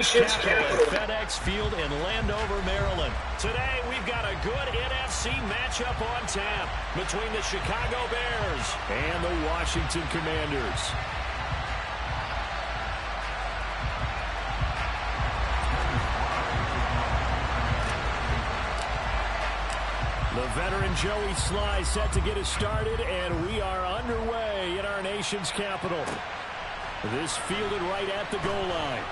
Capital at FedEx Field in Landover, Maryland. Today, we've got a good NFC matchup on tap between the Chicago Bears and the Washington Commanders. The veteran Joey Sly set to get us started, and we are underway in our nation's capital. This fielded right at the goal line.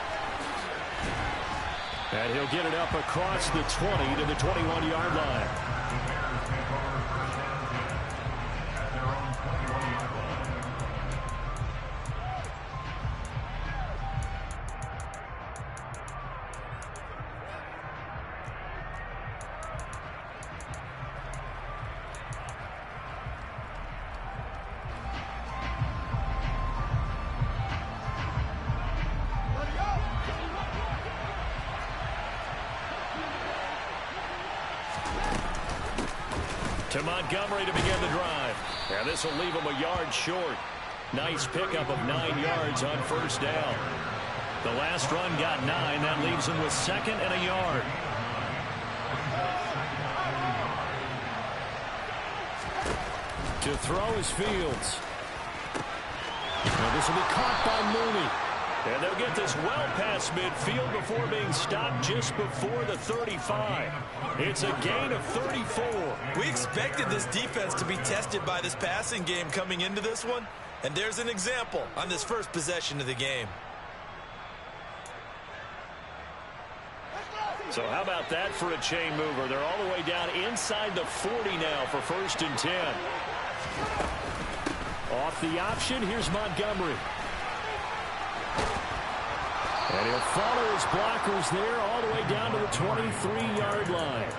And he'll get it up across the 20 to the 21-yard line. To Montgomery to begin the drive. And this will leave him a yard short. Nice pickup of 9 yards on first down. The last run got 9. That leaves him with second and a yard. To throw is Fields. And this will be caught by Mooney. And they'll get this well past midfield before being stopped just before the 35. It's a gain of 34. We expected this defense to be tested by this passing game coming into this one. And there's an example on this first possession of the game. So how about that for a chain mover? They're all the way down inside the 40 now for 1st and 10. Off the option, here's Montgomery. And he'll follow his blockers there all the way down to the 23-yard line.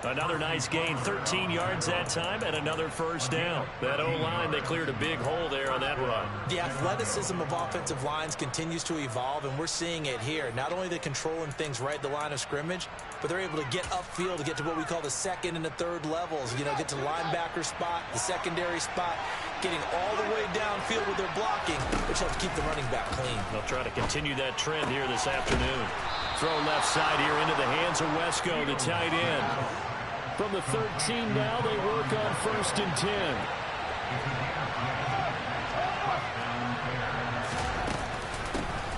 Another nice gain, 13 yards that time, and another first down. That O-line, they cleared a big hole there on that run. The athleticism of offensive lines continues to evolve, and we're seeing it here. Not only are they controlling things right at the line of scrimmage, but they're able to get upfield to get to what we call the second and the third levels. You know, get to the linebacker spot, the secondary spot, getting all the way downfield with their blocking, which helps keep the running back clean. They'll try to continue that trend here this afternoon. Throw left side here into the hands of Wesco, the tight end. From the 13 now, they work on 1st and 10.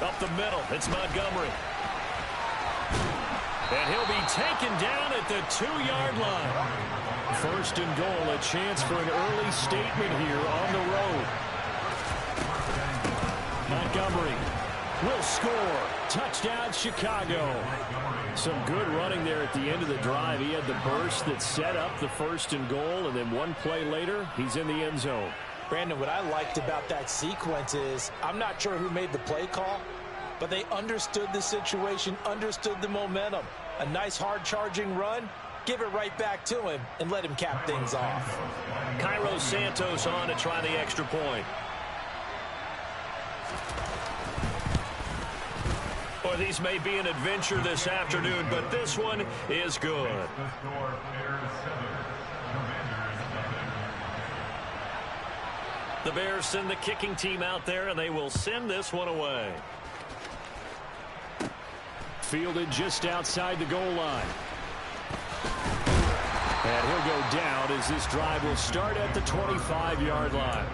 Up the middle, it's Montgomery. And he'll be taken down at the 2-yard line. 1st and goal, a chance for an early statement here on the road. Montgomery will score. Touchdown, Chicago. Some good running there at the end of the drive. He had the burst that set up the 1st and goal, and then one play later, he's in the end zone. Brandon, what I liked about that sequence is I'm not sure who made the play call, but they understood the situation, understood the momentum. A nice hard-charging run, give it right back to him, and let him cap things off. Cairo Santos on to try the extra point. Boy, these may be an adventure this afternoon, but this one is good. The Bears send the kicking team out there, and they will send this one away. Fielded just outside the goal line. And he'll go down as this drive will start at the 25-yard line.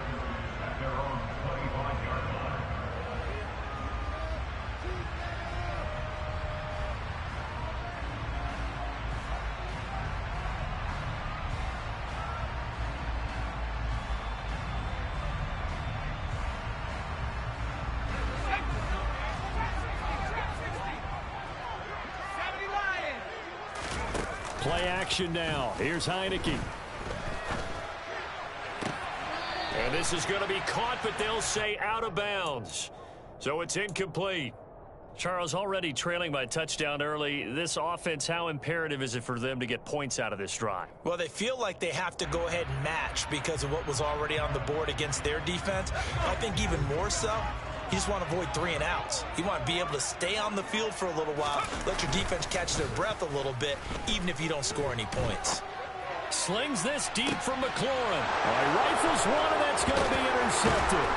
Play action now. Here's Heineke. And this is going to be caught, but they'll say out of bounds. So it's incomplete. Charles, already trailing by touchdown early. This offense, how imperative is it for them to get points out of this drive? Well, they feel like they have to go ahead and match because of what was already on the board against their defense. I think even more so, you just want to avoid 3 and outs. You want to be able to stay on the field for a little while, let your defense catch their breath a little bit, even if you don't score any points. Slings this deep from McLaurin. Rifles one, and that's going to be intercepted.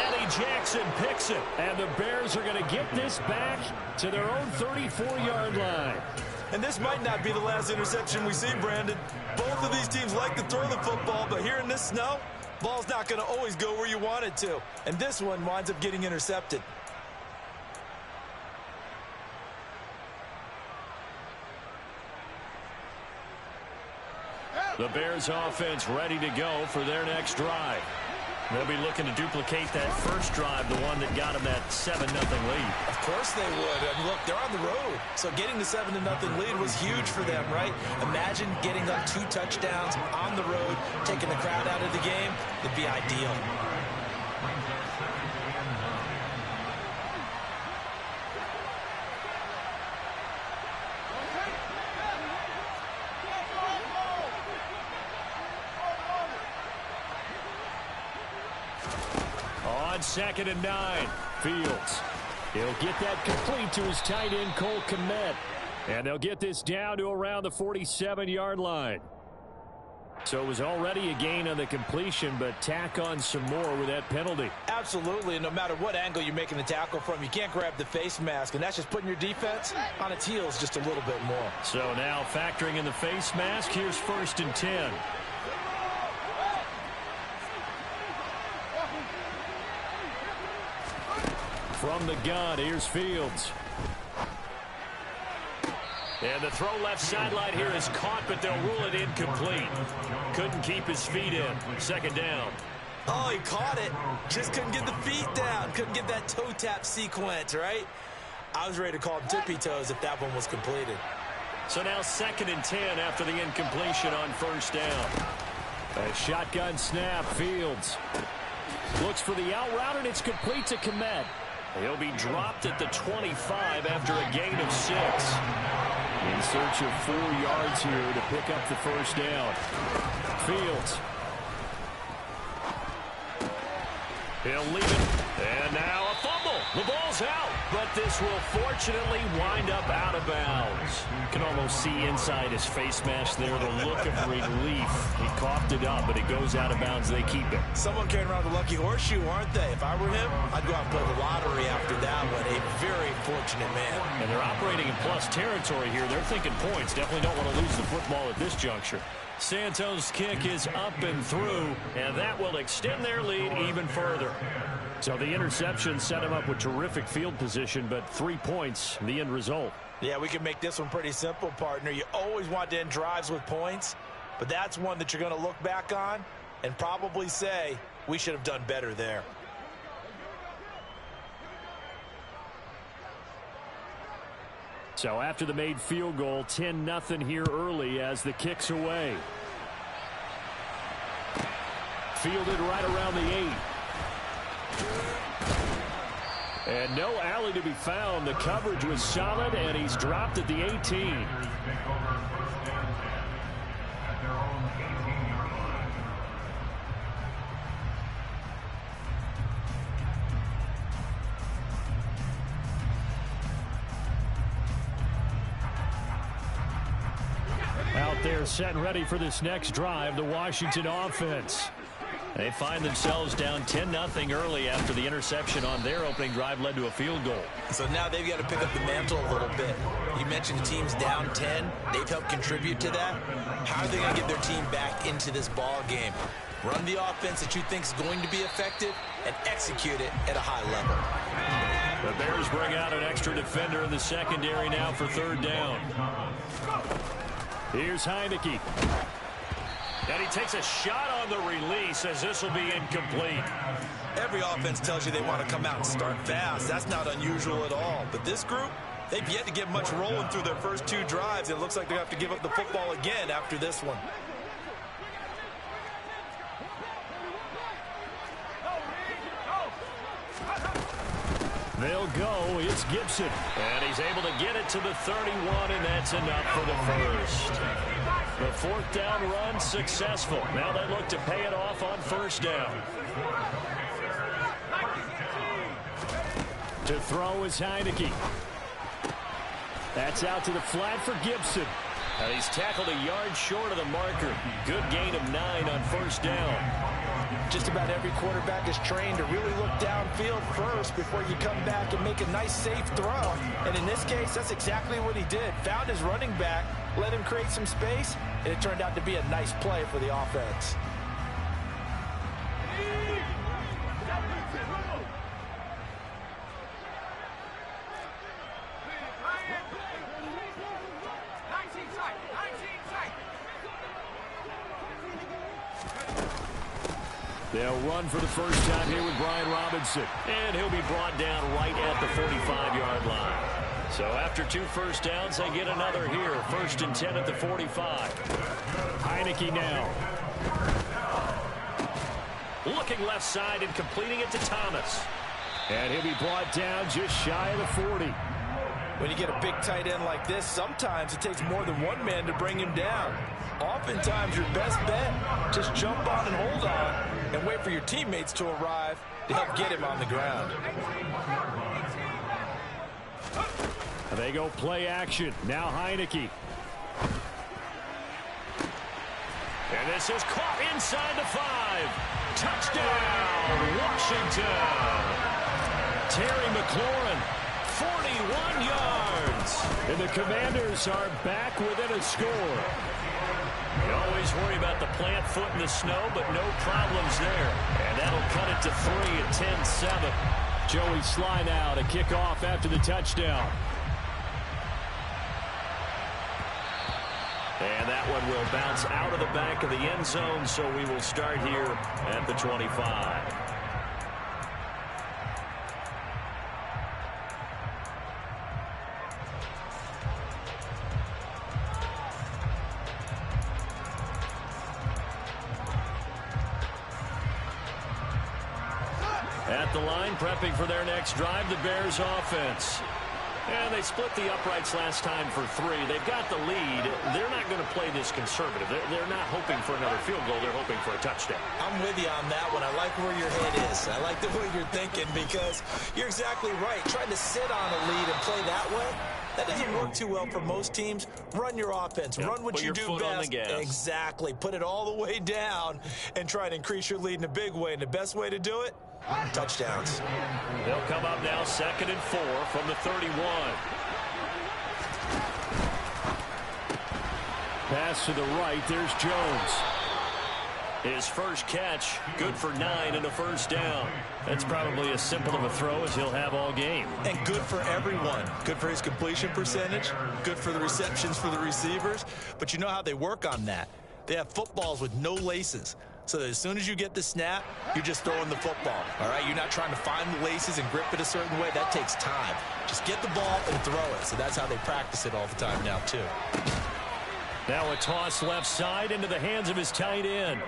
And he Jackson picks it. And the Bears are going to get this back to their own 34-yard line. And this might not be the last interception we see, Brandon. Both of these teams like to throw the football, but here in this snow, ball's not going to always go where you want it to. And this one winds up getting intercepted. The Bears offense ready to go for their next drive. They'll be looking to duplicate that first drive, the one that got them that 7-0 lead. Of course they would. I mean, look, they're on the road. So getting the 7-0 lead was huge for them, right? Imagine getting up 2 touchdowns on the road, taking the crowd out of the game. It'd be ideal. On 2nd and 9, Fields. He'll get that complete to his tight end, Cole Kmet. And they'll get this down to around the 47-yard line. So it was already a gain on the completion, but tack on some more with that penalty. Absolutely, and no matter what angle you're making the tackle from, you can't grab the face mask, and that's just putting your defense on its heels just a little bit more. So now factoring in the face mask, here's 1st and 10. From the gun, here's Fields. And the throw left sideline here is caught, but they'll rule it incomplete. Couldn't keep his feet in. 2nd down. Oh, he caught it. Just couldn't get the feet down. Couldn't get that toe tap sequence, right? I was ready to call him tippy toes if that one was completed. So now 2nd and 10 after the incompletion on 1st down. A shotgun snap, Fields. Looks for the out route, and it's complete to Kmet. He'll be dropped at the 25 after a gain of 6. In search of 4 yards here to pick up the 1st down. Fields. He'll leave it. And now a fumble. The ball's out. But this will fortunately wind up out of bounds. You can almost see inside his face mask there the look of relief. He coughed it up, but it goes out of bounds. They keep it. Someone carrying around the lucky horseshoe, aren't they? If I were him, I'd go out and play the lottery after that one. A very fortunate man. And they're operating in plus territory here. They're thinking points. Definitely don't want to lose the football at this juncture. Santos' kick is up and through, and that will extend their lead even further. So the interception set him up with terrific field position, but 3 points, the end result. Yeah, we can make this one pretty simple, partner. You always want to end drives with points, but that's one that you're going to look back on and probably say, we should have done better there. So after the made field goal, 10-0 here early as the kick's away. Fielded right around the 8. And no alley to be found. The coverage was solid, and he's dropped at the 18. Out there set and ready for this next drive, the Washington offense. They find themselves down 10-0 early after the interception on their opening drive led to a field goal. So now they've got to pick up the mantle a little bit. You mentioned the team's down 10. They've helped contribute to that. How are they going to get their team back into this ball game? Run the offense that you think is going to be effective and execute it at a high level. The Bears bring out an extra defender in the secondary now for 3rd down. Here's Heineke. And he takes a shot on the release as this will be incomplete. Every offense tells you they want to come out and start fast. That's not unusual at all. But this group, they've yet to get much rolling through their first 2 drives. It looks like they're going to have to give up the football again after this one. They'll go. It's Gibson. And he's able to get it to the 31, and that's enough for the first. The 4th down run successful. Now they look to pay it off on 1st down. To throw is Heineke. That's out to the flat for Gibson. And he's tackled a yard short of the marker. Good gain of 9 on 1st down. Just about every quarterback is trained to really look downfield first before you come back and make a nice, safe throw. And in this case, that's exactly what he did. Found his running back, let him create some space, and it turned out to be a nice play for the offense. They'll run for the first time here with Brian Robinson. And he'll be brought down right at the 45-yard line. So after 2 first downs, they get another here. 1st and 10 at the 45. Heineke now. Looking left side and completing it to Thomas. And he'll be brought down just shy of the 40. When you get a big tight end like this, sometimes it takes more than one man to bring him down. Oftentimes, your best bet, just jump on and hold on and wait for your teammates to arrive to help get him on the ground. They go play action. Now Heineke. And this is caught inside the 5. Touchdown, Washington. Terry McLaurin, 41 yards. And the Commanders are back within a score. You always worry about the plant foot in the snow, but no problems there. And that'll cut it to 3 at 10-7. Joey Sly now to kick off after the touchdown. And that one will bounce out of the back of the end zone, so we will start here at the 25. At the line, prepping for their next drive, the Bears offense. And they split the uprights last time for 3. They've got the lead. They're not going to play this conservative. They're not hoping for another field goal. They're hoping for a touchdown. I'm with you on that one. I like where your head is. I like the way you're thinking because you're exactly right. Trying to sit on a lead and play that way, that doesn't work too well for most teams. Run your offense. Run what you do best. On the gas. Exactly. Put it all the way down and try to increase your lead in a big way. And the best way to do it, touchdowns. They'll come up now 2nd and 4 from the 31. Pass to the right. There's Jones. His first catch, good for 9 and a first down. That's probably as simple of a throw as he'll have all game. And good for everyone. Good for his completion percentage. Good for the receptions for the receivers. But you know how they work on that. They have footballs with no laces. So that as soon as you get the snap, you're just throwing the football. All right, you're not trying to find the laces and grip it a certain way. That takes time. Just get the ball and throw it. So that's how they practice it all the time now, too. Now a toss left side into the hands of his tight end.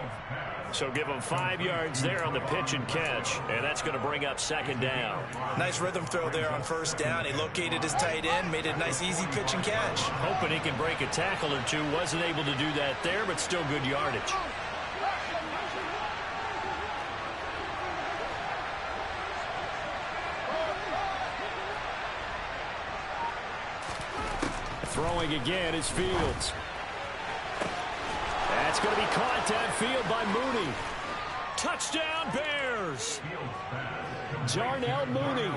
So give him 5 yards there on the pitch and catch, and that's going to bring up 2nd down. Nice rhythm throw there on 1st down. He located his tight end, made it a nice, easy pitch and catch. Hoping he can break a tackle or two. Wasn't able to do that there, but still good yardage. Throwing again is Fields. That's going to be caught downfield by Mooney. Touchdown Bears! Darnell Mooney,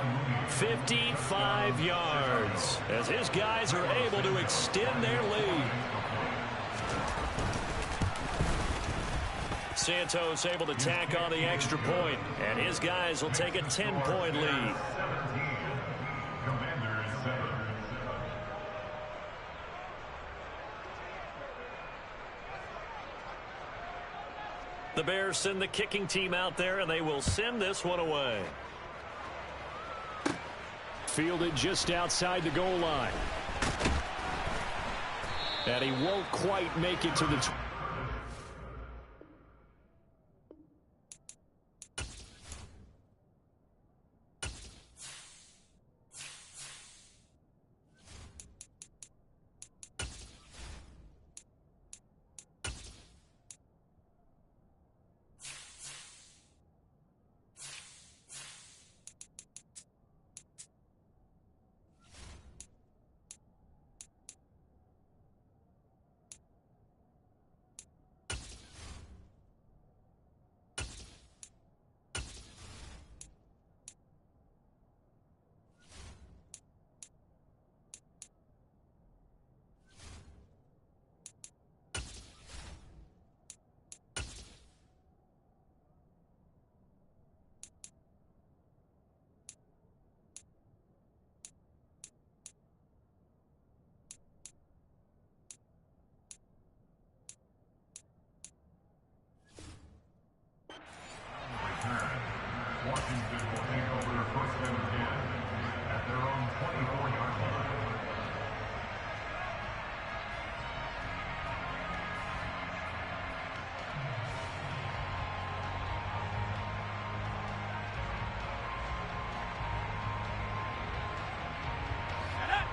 55 yards, as his guys are able to extend their lead. Santos able to tack on the extra point, and his guys will take a 10-point lead. The Bears send the kicking team out there, and they will send this one away. Fielded just outside the goal line. And he won't quite make it to the...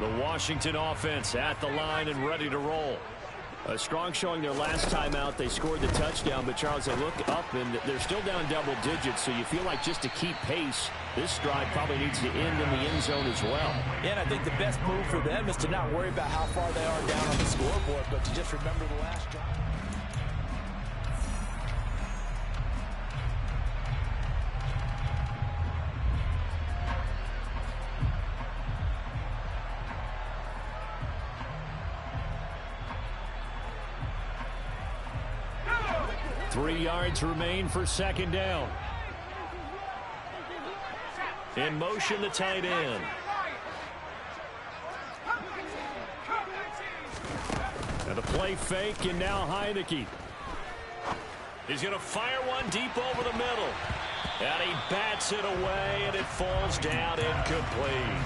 The Washington offense at the line and ready to roll. A strong showing their last time out. They scored the touchdown, but Charles, they look up and they're still down double digits, so you feel like just to keep pace, this drive probably needs to end in the end zone as well. Yeah, and I think the best move for them is to not worry about how far they are down on the scoreboard, but to just remember the last drive. 3 yards remain for second down. In motion, the tight end. And the play fake, and now Heineke. He's going to fire one deep over the middle. And he bats it away, and it falls down incomplete.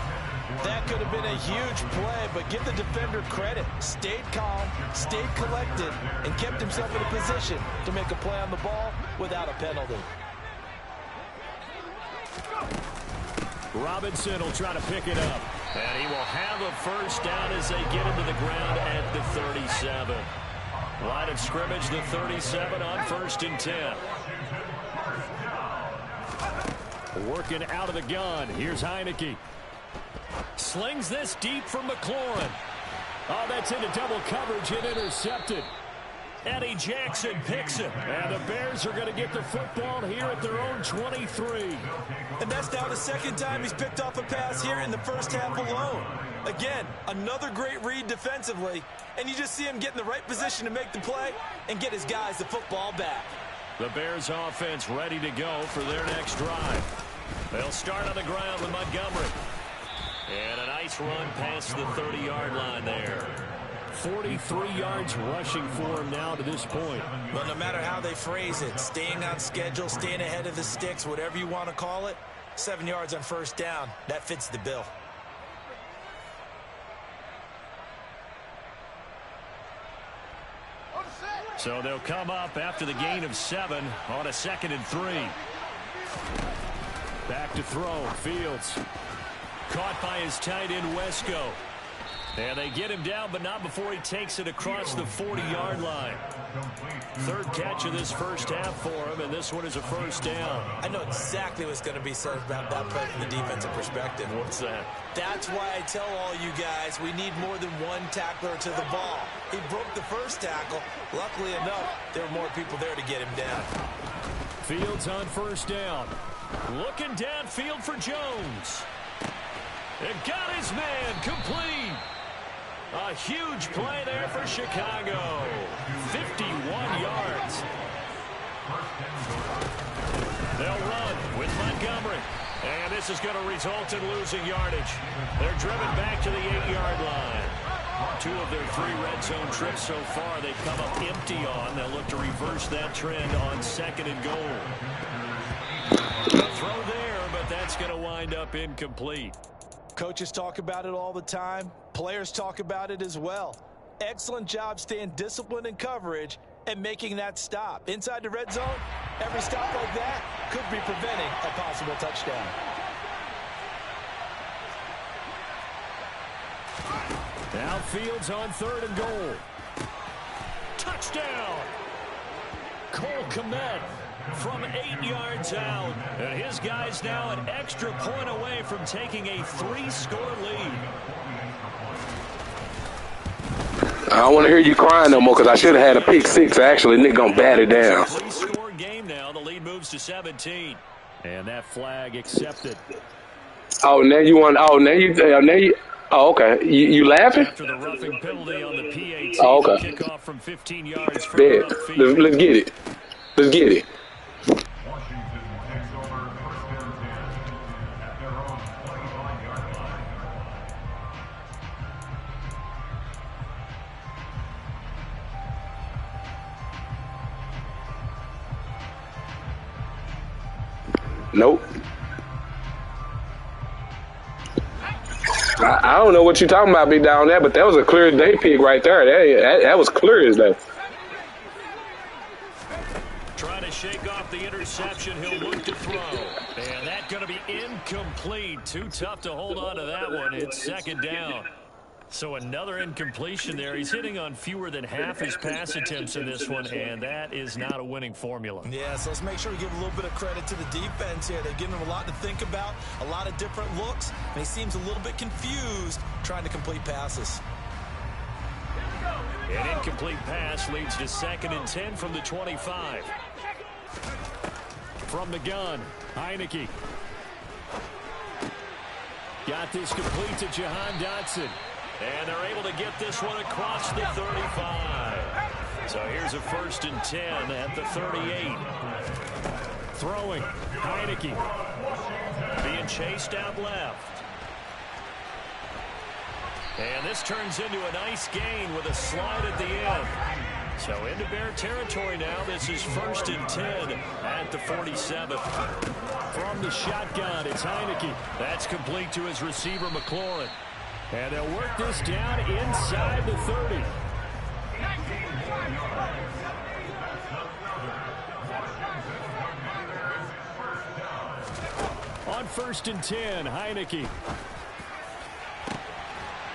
That could have been a huge play, but give the defender credit. Stayed calm, stayed collected, and kept himself in a position to make a play on the ball without a penalty. Robinson will try to pick it up. And he will have a first down as they get him to the ground at the 37. Line of scrimmage, the 37 on 1st and 10. Working out of the gun. Here's Heineke. Slings this deep from McLaurin. Oh, that's into double coverage and intercepted. Eddie Jackson picks it. And the Bears are going to get the football here at their own 23. And that's now the second time he's picked off a pass here in the first half alone. Again, another great read defensively. And you just see him get in the right position to make the play and get his guys the football back. The Bears offense ready to go for their next drive. They'll start on the ground with Montgomery. And a nice run past the 30-yard line there. 43 yards rushing for him now to this point. Well, no matter how they phrase it, staying on schedule, staying ahead of the sticks, whatever you want to call it, 7 yards on first down, that fits the bill. So they'll come up after the gain of 7 on a 2nd and 3. Back to throw. Fields. Caught by his tight end, Wesco. And they get him down, but not before he takes it across the 40-yard line. 3rd catch of this first half for him, and this one is a first down. I know exactly what's going to be said about that play from the defensive perspective. What's that? That's why I tell all you guys we need more than one tackler to the ball. He broke the first tackle. Luckily enough, there were more people there to get him down. Fields on first down. Looking downfield for Jones. And got his man complete. A huge play there for Chicago. 51 yards. They'll run with Montgomery. And this is going to result in losing yardage. They're driven back to the 8-yard line. 2 of their 3 red zone trips so far they've come up empty on. They'll look to reverse that trend on 2nd and goal. A throw there, but that's going to wind up incomplete. Coaches talk about it all the time. Players talk about it as well. Excellent job staying disciplined in coverage and making that stop. Inside the red zone, every stop like that could be preventing a possible touchdown. Now Fields on 3rd and goal. Touchdown! Cole Kmet from 8 yards out. And his guys now an extra point away from taking a 3-score lead. I don't want to hear you crying no more because I should have had a pick 6 actually. Nick gonna bat it down. 3-score game now. The lead moves to 17. And that flag accepted. Oh, now you want? Oh, now you. Oh, okay. You laughing? After the roughing penalty on the PAT, oh, okay. Kickoff from 15 yards. Bet. Let's get it. Let's get it. Nope. I don't know what you're talking about, be down there, but that was a clear as day pick right there. That was clear as day. Trying to shake off the interception. He'll look to throw. And that's going to be incomplete. Too tough to hold on to that one. It's 2nd down. So another incompletion there. He's hitting on fewer than half his pass attempts in this one, and that is not a winning formula. Yeah, so let's make sure we give a little bit of credit to the defense here. They've given him a lot to think about, a lot of different looks, and he seems a little bit confused trying to complete passes. An incomplete pass leads to 2nd and 10 from the 25. From the gun, Heineke. Got this complete to Jahan Dotson. And they're able to get this one across the 35. So here's a 1st and 10 at the 38. Throwing, Heineke. Being chased out left. And this turns into a nice gain with a slide at the end. So into Bear territory now. This is 1st and 10 at the 47. From the shotgun, it's Heineke. That's complete to his receiver, McLaurin. And they'll work this down inside the 30. On 1st and 10, Heineke.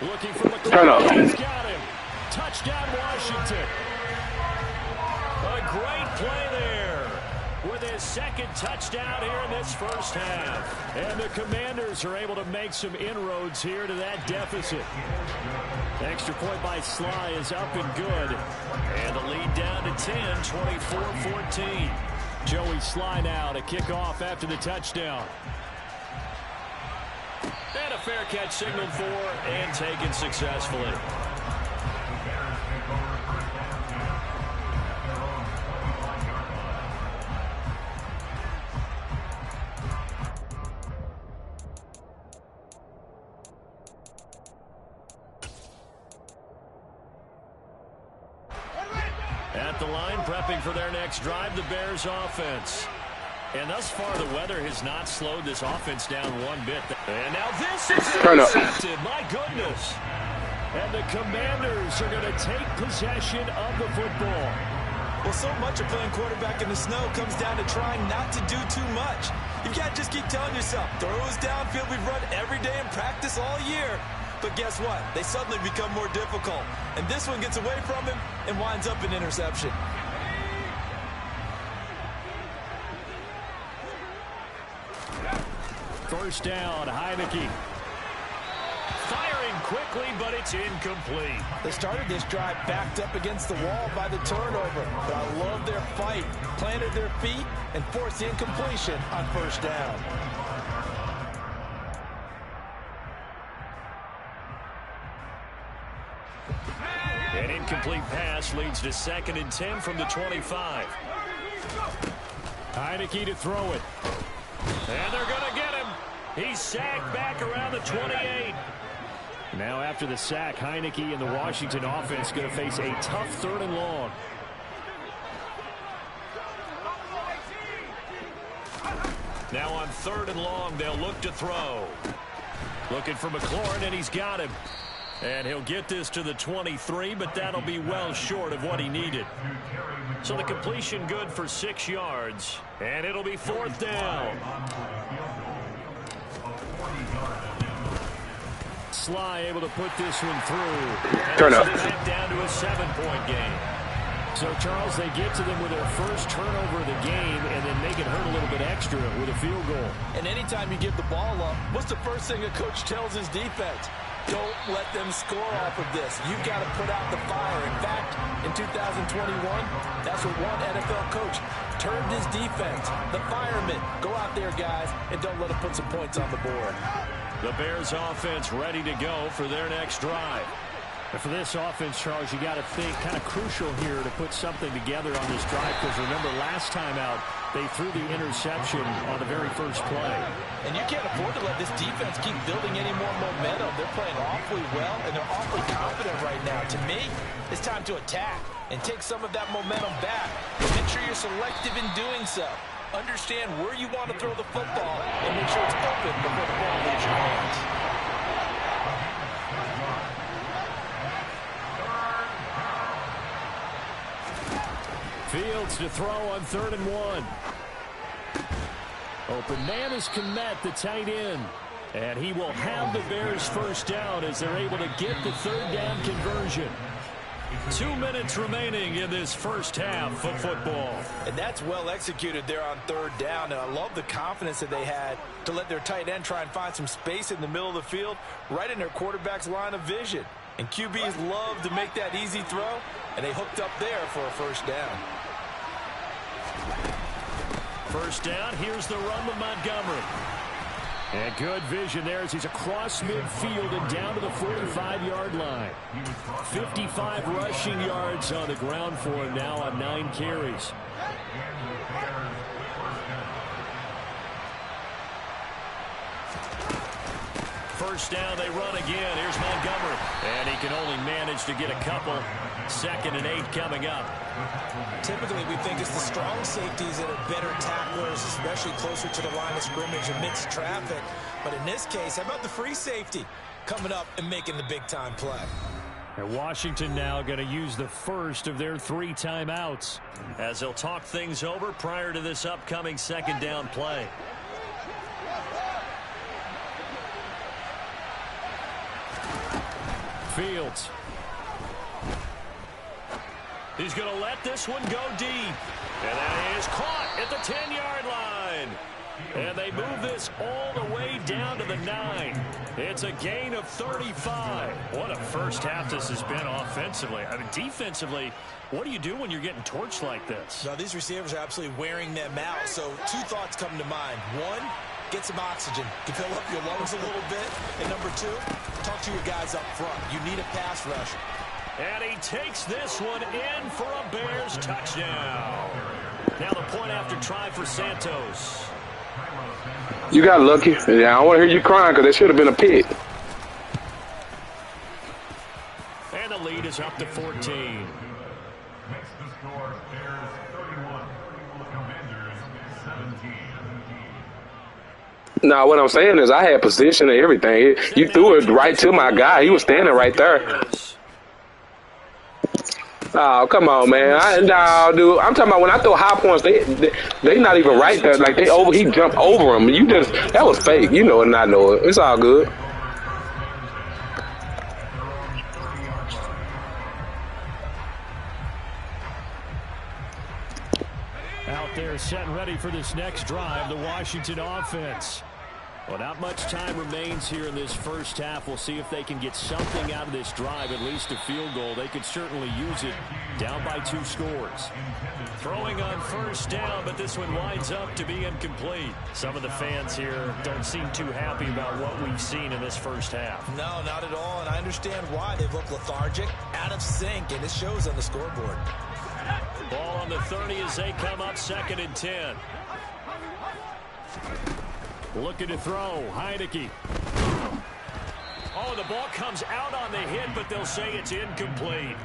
Looking for McLaurin. He's got him. Touchdown, Washington. A great play there with his 2nd touchdown here in this first half. And the Commanders are able to make some inroads here to that deficit. Extra point by Sly is up and good. And the lead down to 10, 24-14. Joey Sly now to kick off after the touchdown. And a fair catch signaled for and taken successfully. At the line, prepping for their next drive, the Bears offense. And thus far, the weather has not slowed this offense down one bit. And now this is intercepted. My goodness. And the Commanders are going to take possession of the football. Well, so much of playing quarterback in the snow comes down to trying not to do too much. You can't just keep telling yourself, throws downfield we've run every day in practice all year. But guess what? They suddenly become more difficult. And this one gets away from him and winds up an interception. First down, Heineke. Firing quickly, but it's incomplete. They started this drive backed up against the wall by the turnover. But I love their fight. Planted their feet and forced the incompletion on 1st down. An incomplete pass leads to 2nd and 10 from the 25. Heineke to throw it. And they're going to get him. He's sacked back around the 28. Now after the sack, Heineke and the Washington offense going to face a tough 3rd and long. Now on 3rd and long, they'll look to throw. Looking for McLaurin, and he's got him. And he'll get this to the 23, but that'll be well short of what he needed. So the completion good for 6 yards, and it'll be 4th down. Sly able to put this one through. Turn up. Down to a 7-point game. So, Charles, they get to them with their first turnover of the game and then make it hurt a little bit extra with a field goal. And anytime you give the ball up, what's the first thing a coach tells his defense? Don't let them score off of this. You've got to put out the fire. In fact, in 2021, that's what one NFL coach termed his defense. The firemen. Go out there, guys, and don't let them put some points on the board. The Bears offense ready to go for their next drive. And for this offense, Charles, you got to think kind of crucial here to put something together on this drive, because remember last time out, they threw the interception on the very first play. And you can't afford to let this defense keep building any more momentum. They're playing awfully well, and they're awfully confident right now. To me, it's time to attack and take some of that momentum back. Make sure you're selective in doing so. Understand where you want to throw the football and make sure it's open before the ball leaves your hands. Fields to throw on 3rd and 1. Open man is Kmet, the tight end. And he will have the Bears first down as they're able to get the third down conversion. 2 minutes remaining in this first half of football. And that's well executed there on third down. And I love the confidence that they had to let their tight end try and find some space in the middle of the field, right in their quarterback's line of vision. And QBs love to make that easy throw, and they hooked up there for a first down. First down, here's the run with Montgomery. And good vision there as he's across midfield and down to the 45-yard line. 55 rushing yards on the ground for him now on 9 carries. First down, they run again. Here's Montgomery. And he can only manage to get a couple. 2nd and 8 coming up. Typically, we think it's the strong safeties that are better tacklers, especially closer to the line of scrimmage amidst traffic. But in this case, how about the free safety coming up and making the big-time play? And Washington now going to use the first of their 3 timeouts as they'll talk things over prior to this upcoming second down play. Fields. He's going to let this one go deep. And that is caught at the 10-yard line. And they move this all the way down to the 9. It's a gain of 35. What a first half this has been offensively. I mean, defensively, what do you do when you're getting torched like this? Now, these receivers are absolutely wearing them out. So 2 thoughts come to mind. 1, get some oxygen to fill up your lungs a little bit. And number 2, talk to your guys up front. You need a pass rush. And he takes this one in for a Bears touchdown. Now the point after try for Santos. You got lucky. Yeah, I don't want to hear you crying because there should have been a pick. And the lead is up to 14. Makes the score Bears 31, Commanders 17. Now, what I'm saying is I had position and everything. You threw it right to my guy. He was standing right there. Oh, come on, man. No, dude. I'm talking about when I throw high points, they not even right there. Like, he jumped over him. That was fake. You know it and I know it. It's all good. Out there set and ready for this next drive, the Washington offense. Well, not much time remains here in this first half. We'll see if they can get something out of this drive, at least a field goal. They could certainly use it down by 2 scores. Throwing on first down, but this one winds up to be incomplete. Some of the fans here don't seem too happy about what we've seen in this first half. No, not at all, and I understand why. They've looked lethargic, out of sync, and it shows on the scoreboard. Ball on the 30 as they come up 2nd and 10. Looking to throw, Heineke. Oh, the ball comes out on the hit, but they'll say it's incomplete.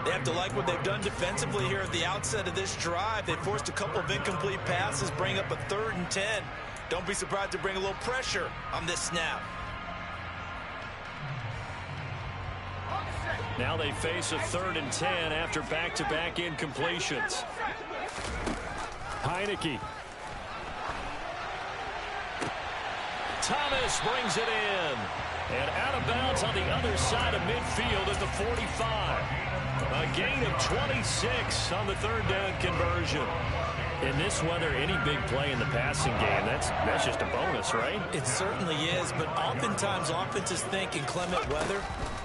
They have to like what they've done defensively here at the outset of this drive. They forced a couple of incomplete passes, bring up a 3rd and 10. Don't be surprised to bring a little pressure on this snap. Now they face a 3rd and 10 after back-to-back incompletions. Heineke. Thomas brings it in. And out of bounds on the other side of midfield at the 45. A gain of 26 on the 3rd down conversion. In this weather, any big play in the passing game, that's just a bonus, right? It certainly is, but oftentimes offenses think in clement weather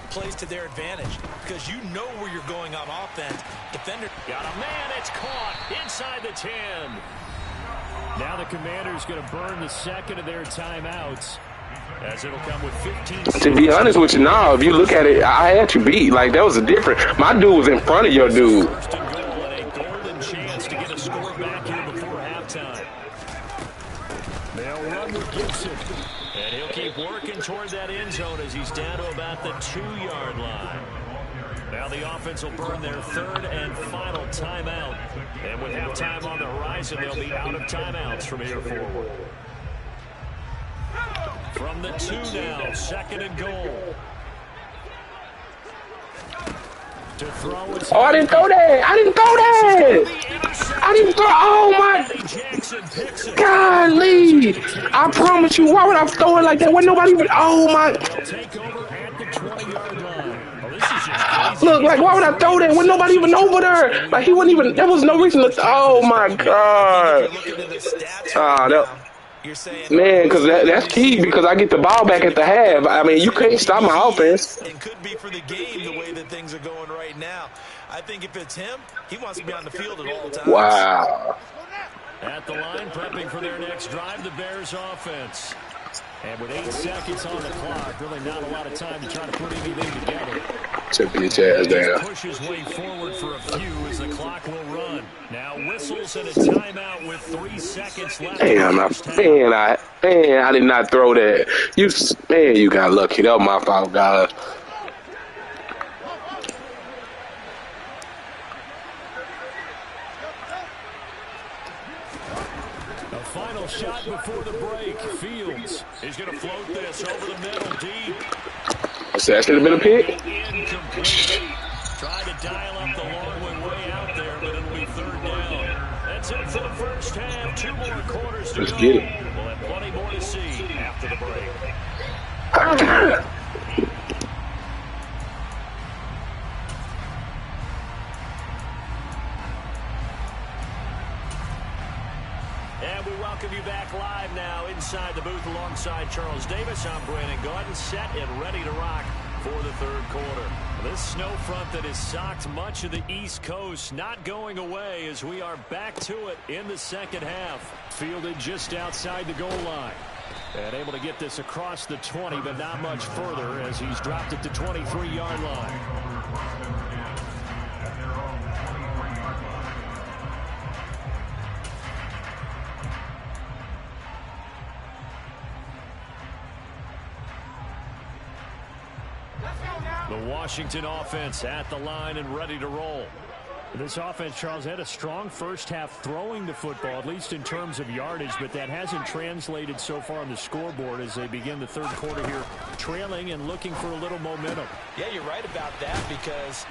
plays to their advantage because you know where you're going on offense. Defender got a man, it's caught inside the 10. Now the Commanders going to burn the 2nd of their timeouts as it'll come with 15 seconds. To be honest with you, now, if you look at it, I had you beat. Like, that was a different. My dude was in front of your dude. First and goal and a golden chance to get a score back here before halftime. They'll run with Gibson. And he'll keep working toward that end zone as he's down to about the 2-yard line. Now the offense will burn their 3rd and final timeout. And with halftime on the horizon, they'll be out of timeouts from here forward. From the 2 now, 2nd and goal. To throw Oh, I didn't throw that. I didn't throw that. I didn't throw. Oh my. Jackson picks it. Golly. I promise you, why would I throw it like that? When nobody even. Oh my. They'll take over at the 20-yard line. Well, this is just crazy. Look, like, why would I throw that when nobody even over there? Like, he wasn't even. There was no reason to. Oh my God. Man, because that's key because I get the ball back at the half. I mean, you can't stop my offense. And could be for the game the way that things are going right now. I think if it's him, he wants to be on the field at all times. Wow. At the line, prepping for their next drive, the Bears offense. And with 8 seconds on the clock, really not a lot of time to try to put anything together. Sit bitch ass down. Push his way forward for a few as the clock will run. Now whistles and a timeout with 3 seconds left. Man, I did not throw that. You got lucky. That was my fault, guys. Final shot before the break. Fields is going to float this over the middle deep. So that should have been a pick. Incomplete. Tried to dial up the long way out there, but it'll be 3rd down. That's it for the first half. 2 more quarters to Let's go. get it. We'll have plenty more to see after the break. And we welcome you back live now inside the booth alongside Charles Davis. I'm Brandon Gaudin, set and ready to rock for the 3rd quarter. This snow front that has socked much of the East Coast not going away as we are back to it in the 2nd half. Fielded just outside the goal line. And able to get this across the 20, but not much further as he's dropped it to 23-yard line. The Washington offense at the line and ready to roll. This offense, Charles, had a strong first half throwing the football, at least in terms of yardage, but that hasn't translated so far on the scoreboard as they begin the 3rd quarter here, trailing and looking for a little momentum. Yeah, you're right about that because,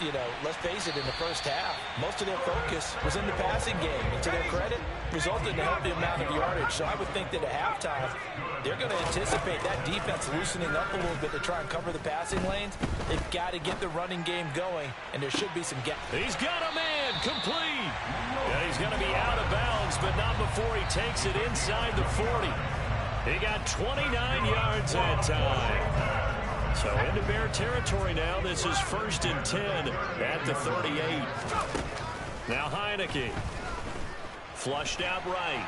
let's face it, in the first half, most of their focus was in the passing game. And to their credit, resulted in a healthy amount of yardage. So I would think that at halftime, they're going to anticipate that defense loosening up a little bit to try and cover the passing lanes. They've got to get the running game going, and there should be some gaps. He's got a man complete. Yeah, he's going to be out of bounds, but not before he takes it inside the 40. He got 29 yards that time. So into Bear territory now. This is 1st and 10 at the 38. Now Heineke. Flushed out right.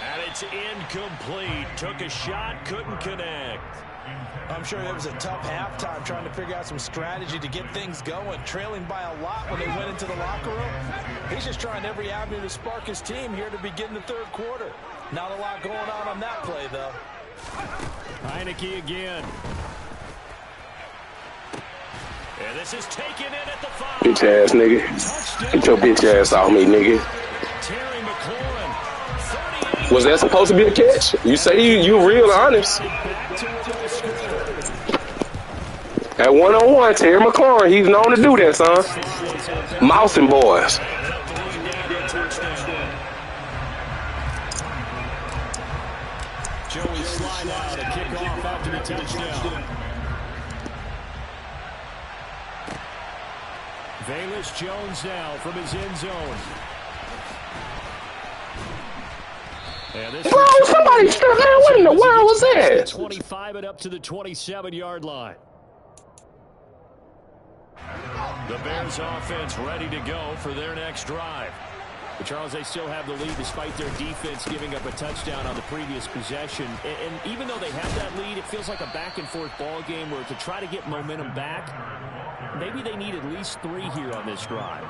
And it's incomplete. Took a shot, couldn't connect. I'm sure it was a tough halftime trying to figure out some strategy to get things going. Trailing by a lot when they went into the locker room. He's just trying every avenue to spark his team here to begin the 3rd quarter. Not a lot going on that play, though. Heineke again. And this is taken in at the 5. Bitch ass nigga. Get your bitch ass off me, nigga. Terry McLaurin. 38. Was that supposed to be a catch? You say you real honest. At 1-on-1, Terry McLaurin, he's known to do that, son. Mousing boys. Joey slide out and kick off after the touchdown. Velus Jones now from his end zone. Bro, somebody stop, man. What in the world was that? 25 and up to the 27-yard line. The Bears offense ready to go for their next drive. But Charles, they still have the lead despite their defense giving up a touchdown on the previous possession. And even though they have that lead, it feels like a back-and-forth ball game where to try to get momentum back, maybe they need at least 3 here on this drive.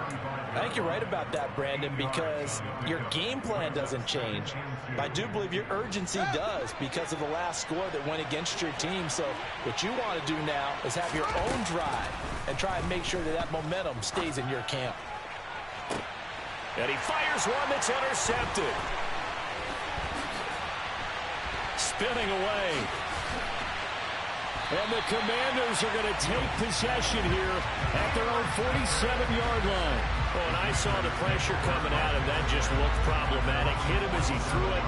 I think you're right about that, Brandon, because your game plan doesn't change. I do believe your urgency does because of the last score that went against your team. So what you want to do now is have your own drive and try and make sure that that momentum stays in your camp. And he fires one that's intercepted. Spinning away. And the Commanders are going to take possession here at their own 47-yard line. Oh, and I saw the pressure coming at him. That just looked problematic. Hit him as he threw it,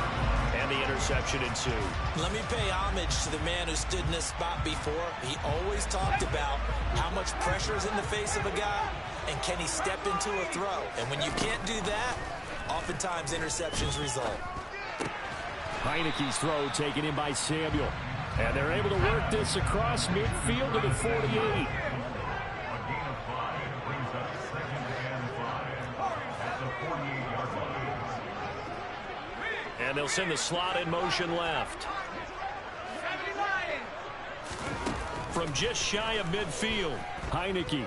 and the interception ensued. Let me pay homage to the man who stood in this spot before. He always talked about how much pressure is in the face of a guy, and can he step into a throw. And when you can't do that, oftentimes interceptions result. Heineke's throw taken in by Samuel. And they're able to work this across midfield to the 48. A gain of 5 brings up 2nd and 5 at the 48-yard line. And they'll send the slot in motion left. From just shy of midfield, Heineke.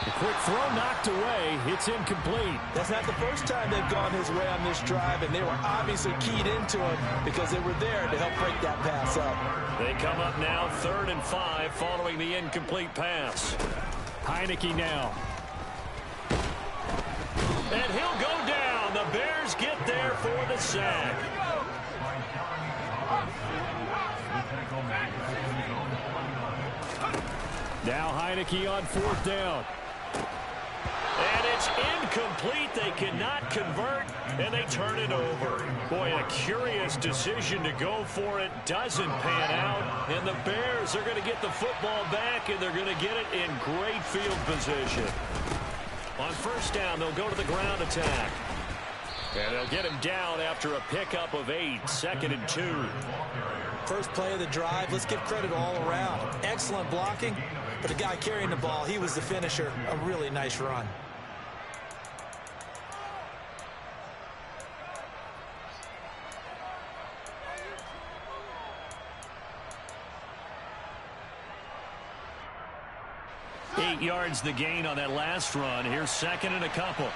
The quick throw knocked away. It's incomplete. That's not the first time they've gone his way on this drive, and they were obviously keyed into him because they were there to help break that pass up. They come up now 3rd and 5 following the incomplete pass. Heineke now. And he'll go down. The Bears get there for the sack. Now Heineke on 4th down. And it's incomplete. They cannot convert, and they turn it over. Boy, a curious decision to go for it. Doesn't pan out, and the Bears are going to get the football back, and they're going to get it in great field position. On 1st down, they'll go to the ground attack. And they'll get him down after a pickup of 8, 2nd and 2. First play of the drive, let's give credit all around. Excellent blocking, but the guy carrying the ball, he was the finisher. A really nice run. Eight yards the gain on that last run. Here's 2nd and a couple.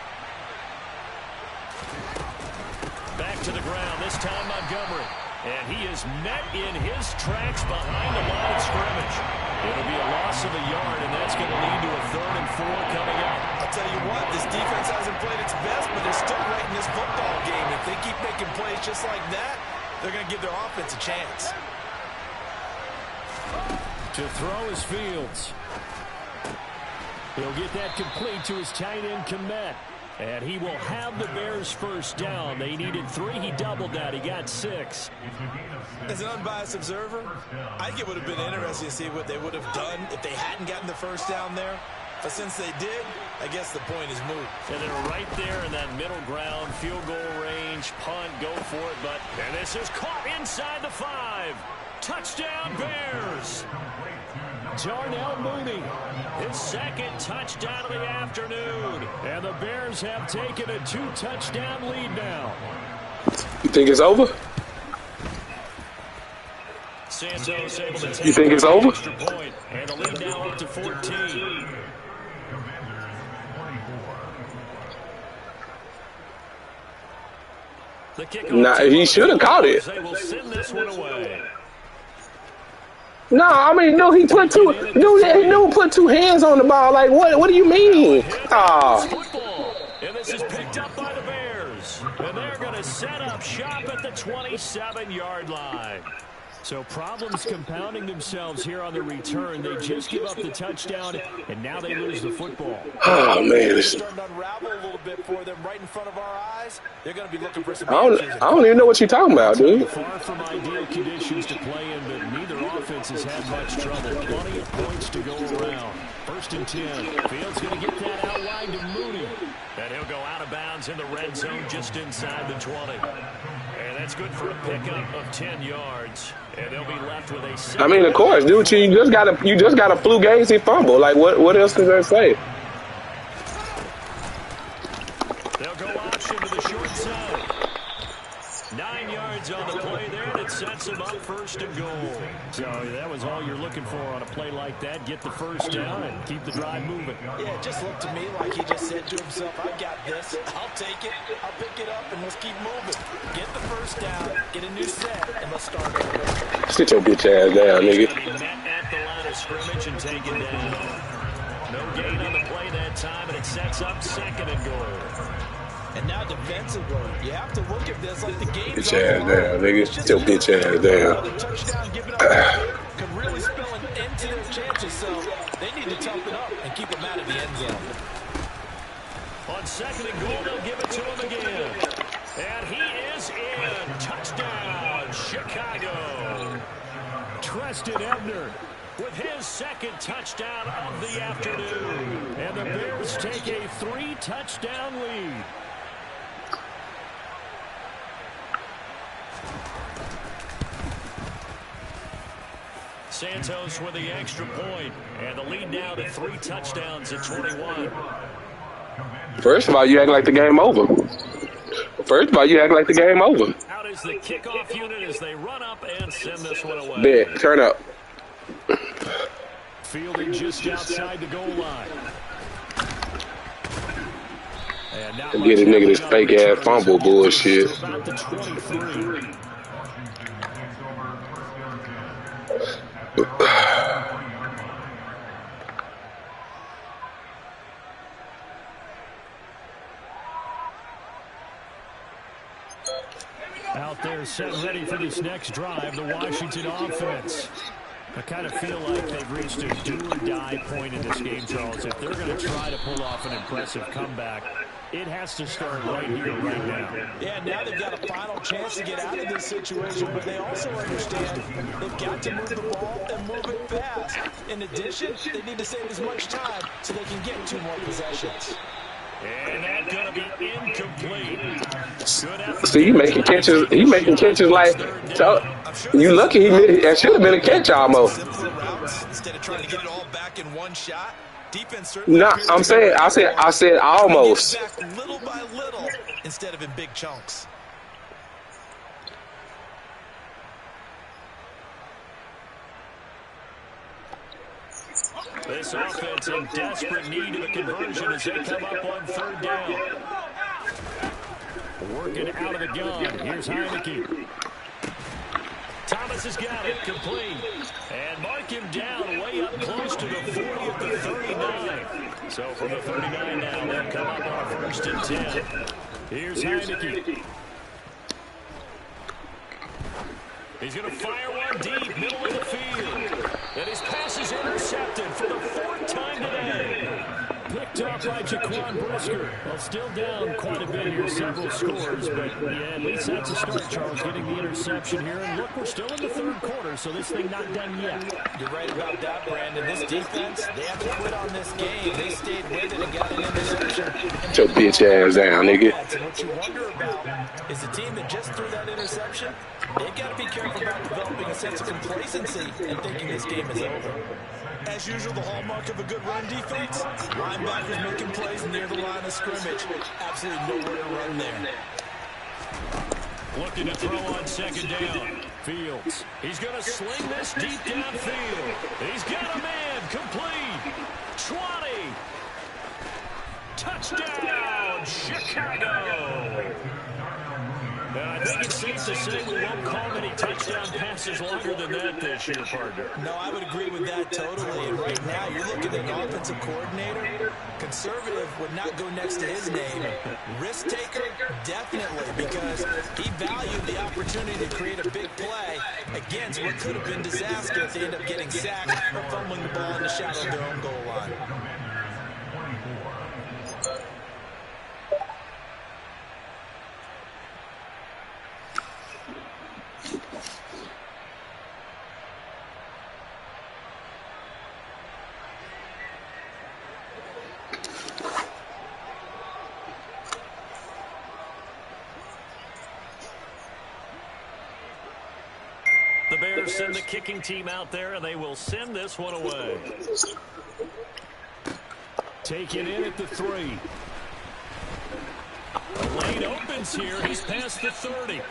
Back to the ground, this time Montgomery. And he is met in his tracks behind the line of scrimmage. It'll be a loss of a yard, and that's going to lead to a 3rd and 4 coming up. I'll tell you what, this defense hasn't played its best, but they're still right in this football game. If they keep making plays just like that, they're going to give their offense a chance. To throw is Fields. He'll get that complete to his tight end, Komet. And he will have the Bears 1st down. They needed 3. He doubled that. He got 6. As an unbiased observer, I think it would have been interesting to see what they would have done if they hadn't gotten the 1st down there. But since they did, I guess the point is moot. And they're right there in that middle ground, field goal range, punt, go for it. And this is caught inside the 5. Touchdown, Bears. Darnell Mooney, his 2nd touchdown of the afternoon. And the Bears have taken a 2-touchdown lead now. You think it's over? Santos able to take You think it's over? extra point, and the lead now up to 14. The kickoff. Nah, he should have caught it. They will send this one away. No, I mean, no, he put 2. No, put 2 hands on the ball. Like, what do you mean? Football. And this is picked up by the Bears. And they're going to set up shop at the 27-yard line. So problems compounding themselves here on the return. They just give up the touchdown, and now they lose the football. Oh, man. It's starting to unravel a little bit for them right in front of our eyes. They're going to be looking for some I don't even know what you're talking about, dude. Far from ideal conditions to play in, but neither offense has had much trouble. Plenty of points to go around. 1st and 10. Fields going to get that out wide to Mooney. And he'll go out of bounds in the red zone just inside the 20. And that's good for a pickup of 10 yards. And they'll be left with a... I mean, of course, dude. You just got a flugazy fumble. Like, what else is there to say? They'll go option to the short side. 9 yards on the play there, and it sets them up 1st and goal. So that was all you're looking for on a play like that. Get the 1st down and keep the drive moving. Yeah, it just looked to me like he just said to himself, I got this. I'll take it. I'll pick it up, and let's keep moving. Get the 1st down, get a new set, and let's start over. Sit your bitch ass down, nigga. He's going to be met at the line of scrimmage and taken down. No gain on the play that time, and it sets up 2nd and goal. And now defensively, you have to look at this like the game's Bitch on the ass line. down, nigga. It's Get just your a bitch minute ass to go. down. Another touchdown given up early could really spell an end to their chances. So they need to toughen up and keep them out of the end zone. On 2nd and goal, they'll give it to him again. And he is in. Touchdown, Chicago. Treston Ebner with his 2nd touchdown of the afternoon. And the Bears take a 3-touchdown lead. Santos with the extra point. And the lead now to 3 touchdowns at 21. First of all, you act like the game over. First of all, you act like the game over. Out is the kickoff unit as they run up and send this one away. Bet, turn up. Fielding just outside the goal line. And now Get a nigga this fake ass fumble bullshit. about the 23. Out there set ready for this next drive, the Washington offense. I kind of feel like they've reached a do-or-die point in this game, Charles. If they're going to try to pull off an impressive comeback, it has to start right here, right now. Yeah, now they've got a final chance to get out of this situation, but they also understand they've got to move the ball and move it fast. In addition, they need to save as much time so they can get 2 more possessions. And that's going to be incomplete. Good effort. See, he making catches. He making catches like. So, you lucky he made. That should have been a catch almost. Simpler routes instead of trying to get it all back in one shot. Defense certainly. No, I'm saying. I said almost. Get it back little by little instead of in big chunks. This offense in desperate need of a conversion as they come up on 3rd down. Working out of the gun. Here's Heineke. Thomas has got it. Complete. And mark him down way up close to the 40 at the 39. So from the 39 now, they'll come up on 1st and 10. Here's Heineke. He's going to fire one deep, middle of the field. And his pass is intercepted for the 4th time today. Picked up by Jaquan Brisker. Well, still down quite a bit here, several scores. But, yeah, at least that's a start, Charles, getting the interception here. And, look, we're still in the 3rd quarter, so this thing not done yet. You're right about that, Brandon. This defense, they haven't quit on this game. They stayed with it and got an interception. Get your bitch ass down, nigga. And what you wonder about is the team that just threw that interception, they've got to be careful about developing a sense of complacency and thinking this game is over. As usual, the hallmark of a good run defense, linebackers making plays near the line of scrimmage. Absolutely nowhere to run there. Looking to throw on 2nd down. Fields. He's going to sling this deep downfield. He's got a man. Complete. 20. Touchdown, Chicago. I think it's safe to say we won't call many touchdown passes longer than that this year, partner. No, I would agree with that totally. And right now, you're looking at an offensive coordinator. Conservative would not go next to his name. Risk taker, definitely, because he valued the opportunity to create a big play against what could have been disaster if they end up getting sacked or fumbling the ball in the shadow of their own goal line. The Bears send the kicking team out there, and they will send this one away. Taken in at the 3. The lane opens here. He's past the 30.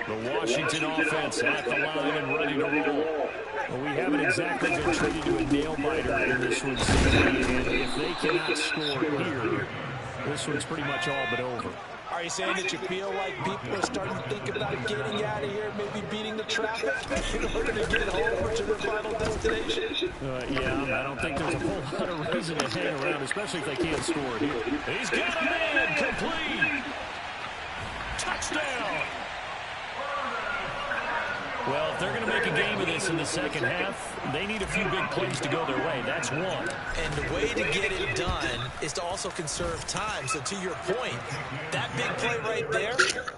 The Washington offense at the line and ready to roll. Well, we haven't exactly been treated to a nail-biter in this one, and if they cannot score here, this one's pretty much all but over. Are you saying that you feel like people are starting to think about getting out of here, maybe beating the traffic in order to get home or to their final destination? Yeah, I don't think there's a whole lot of reason to hang around, especially if they can't score here. He's got a man complete. Touchdown. Well, if they're going to make a game of this in the second half, they need a few big plays to go their way. That's one. And the way to get it done is to also conserve time. So to your point, that big play right there,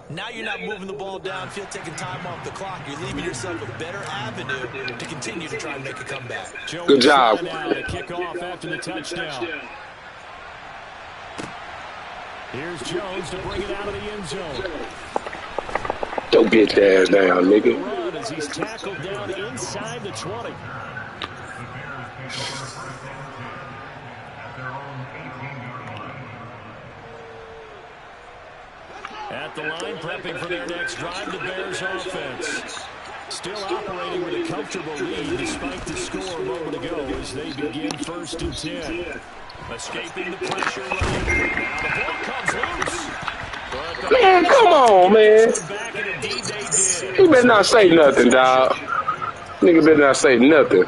now you're not moving the ball downfield, taking time off the clock. You're leaving yourself a better avenue to continue to try and make a comeback. Good job. Now to kick off after the touchdown. Here's Jones to bring it out of the end zone. Don't get that ass down, nigga. Run as he's tackled down inside the 20. At the line, prepping for their next drive, the Bears offense. Still operating with a comfortable lead despite the score a moment ago as they begin 1st and 10. Escaping the pressure. Now the ball comes loose. Man, come on, man. He better not say nothing, dog. Nigga better not say nothing.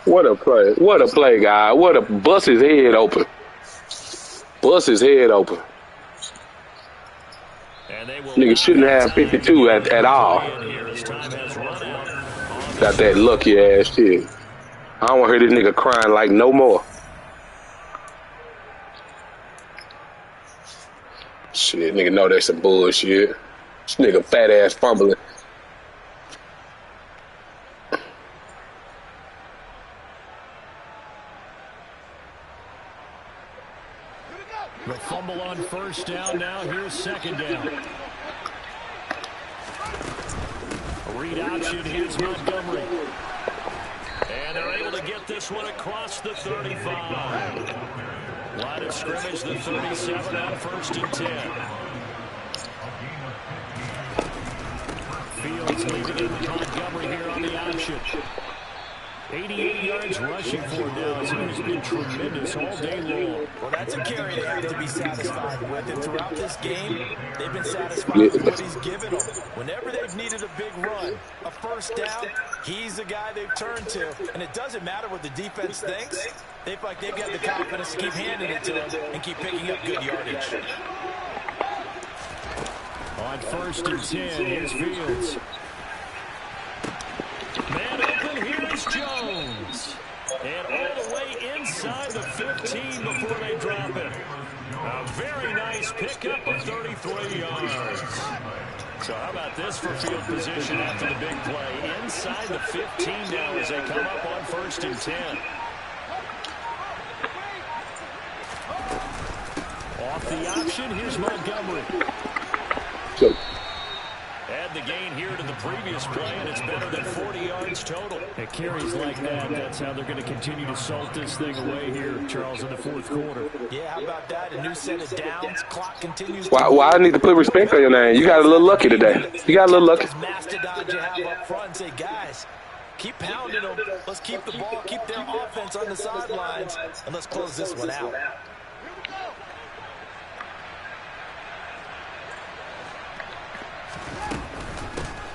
What a play. What a play, guy. What a bust his head open. Bust his head open. Nigga shouldn't have 52 at all. Got that lucky ass shit. I don't want to hear this nigga crying like no more. Shit, nigga know that's some bullshit. This nigga fat ass fumbling. The fumble on 1st down. Now here's 2nd down. A read option. Here's Montgomery. And they're able to get this one across the 35. Line of scrimmage, the 37 on 1st and 10. Fields leaving it with Montgomery here on the option. 88 yards rushing for him now. He has been tremendous all day long. Well, that's a carry they have to be satisfied with. And throughout this game, they've been satisfied with what he's given them. Whenever they've needed a big run, a 1st down, he's the guy they've turned to. And it doesn't matter what the defense thinks. They feel like they've got the confidence to keep handing it to him and keep picking up good yardage. On 1st and 10, here's Fields. Man open, here's Jones. And all the way inside the 15 before they drop it. A very nice pickup of 33 yards. So how about this for field position after the big play? Inside the 15 now as they come up on 1st and 10. Off the option, here's Montgomery. So, Add the gain here to the previous play, and it's better than 40 yards total. It carries like that. That's how they're going to continue to salt this thing away here, Charles, in the 4th quarter. Yeah, how about that? A new set of downs. Clock continues. why I need to put respect on your name? You got a little lucky today. You got a little lucky. Mastodons you have up front and say, guys, keep pounding them. Let's keep the ball, keep their offense on the sidelines, and let's close this one out.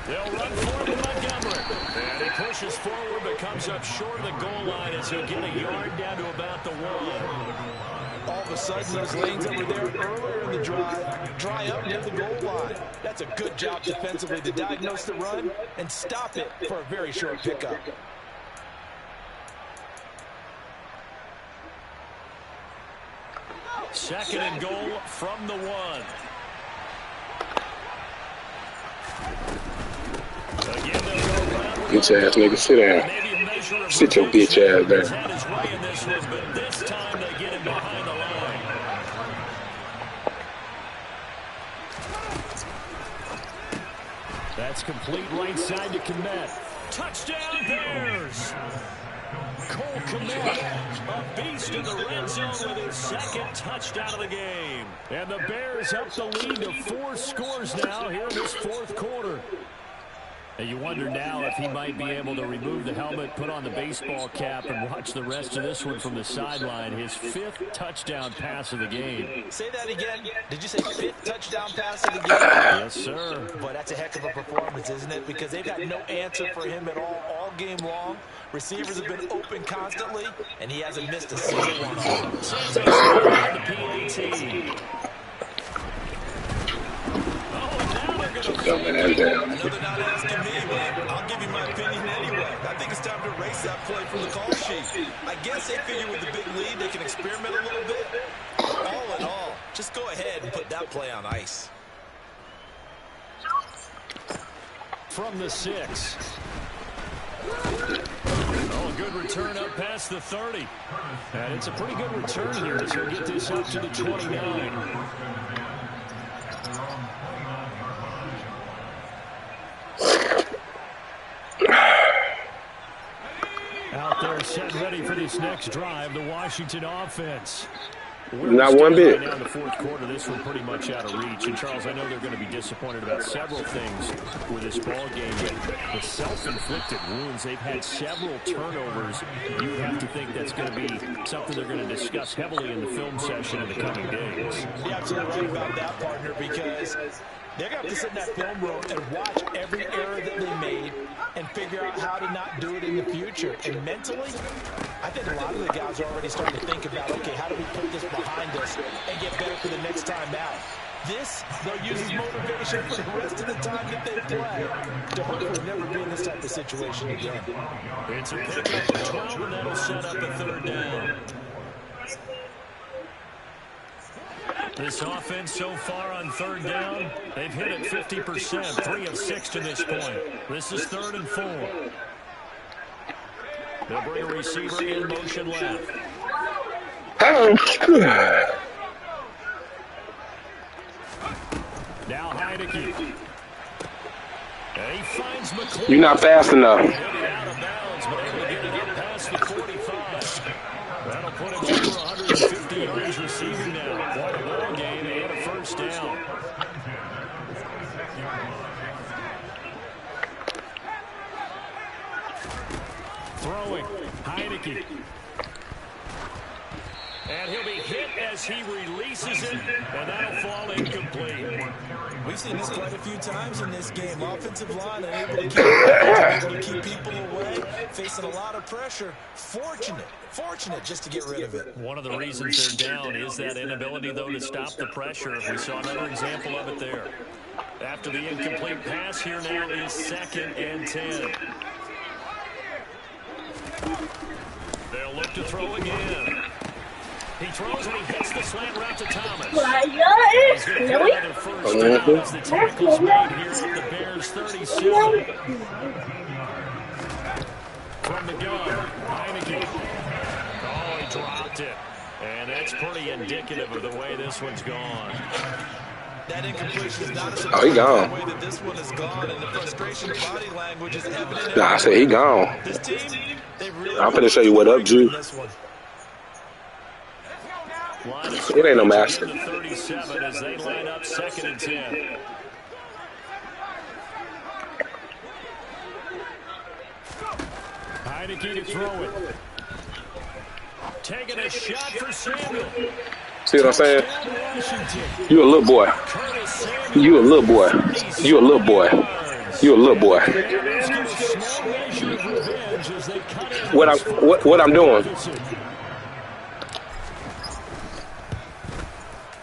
They'll run for it with Montgomery. And he pushes forward but comes up short of the goal line as he'll get a yard down to about the 1. All of a sudden, those lanes that were there earlier in the drive dry up near the goal line. That's a good job defensively to diagnose the run and stop it for a very short pickup. Second and goal from the 1. Bitch ass nigga, sit down. Sit your bitch ass down. But this time they get him behind the line. That's complete right side to Komet. Touchdown Bears! Cole Kmet, a beast in the red zone with his second touchdown of the game. And the Bears up the lead to 4 scores now here in this fourth quarter. And you wonder now if he might be able to remove the helmet, put on the baseball cap, and watch the rest of this one from the sideline. His 5th touchdown pass of the game. Say that again. Did you say 5th touchdown pass of the game? Yes, sir. Boy, that's a heck of a performance, isn't it? Because they've got no answer for him at all game long. Receivers have been open constantly, and he hasn't missed a single one. Sends a score on the PAT. Man, that's down. I know they're not asking me, but I'll give you my opinion anyway. I think it's time to erase that play from the call sheet. I guess they figure with the big lead they can experiment a little bit. All in all, just go ahead and put that play on ice. From the 6. Oh, good return up past the 30. And it's a pretty good return here as he'll get this up to the 29. Out there set ready for this next drive, the Washington offense. Not one bit. Right now in the fourth quarter, this one pretty much out of reach. And, Charles, I know they're going to be disappointed about several things with this ball game. The self-inflicted wounds, they've had several turnovers. You would have to think that's going to be something they're going to discuss heavily in the film session in the coming days. You're absolutely right about that, partner, because they're going to have to sit in that film room and watch every error that they made and figure out how to not do it in the future. And mentally, I think a lot of the guys are already starting to think about, okay, how do we put this behind us and get better for the next time out? This, they'll use as motivation for the rest of the time that they play to hopefully never be in this type of situation again. It's a pickup of 12, and that'll set up a 3rd down. This offense so far on 3rd down, they've hit it 50%, 3 of 6 to this point. This is 3rd and 4. They'll bring a receiver in motion left. Now Heineke. And he finds McCoy. You're not fast enough. Out of bounds, but able to get it up past the 45. That'll put him over 150 yards receiving now. What a ball game and a 1st down. Throwing, Heineke. And he'll be hit as he releases it, and that'll fall incomplete. We've seen this quite a few times in this game. Offensive line unable to keep people away, facing a lot of pressure. Fortunate just to get rid of it. One of the reasons they're down is that inability, though, to stop the pressure. We saw another example of it there. After the incomplete pass, here now is 2nd and 10. They'll look to throw again. He throws and he hits the slant route to Thomas. He's going to get another 1st down as the tackle's made here at the Bears 37. From the gun, Heineke. Oh, he dropped it. And that's pretty indicative of the way this one's gone. That incompletion is not a Oh, he gone. the way that this one is gone, and the frustration of body language is evident. Nah, I said he gone. This team, they really I'm finna show you what up, Drew. It ain't no master. 37 as they line up 2nd and 10. Heineke to throw it. Taking a shot for Samuel. See what I'm saying? You a little boy. You a little boy. You a little boy. You a little boy. What I'm doing?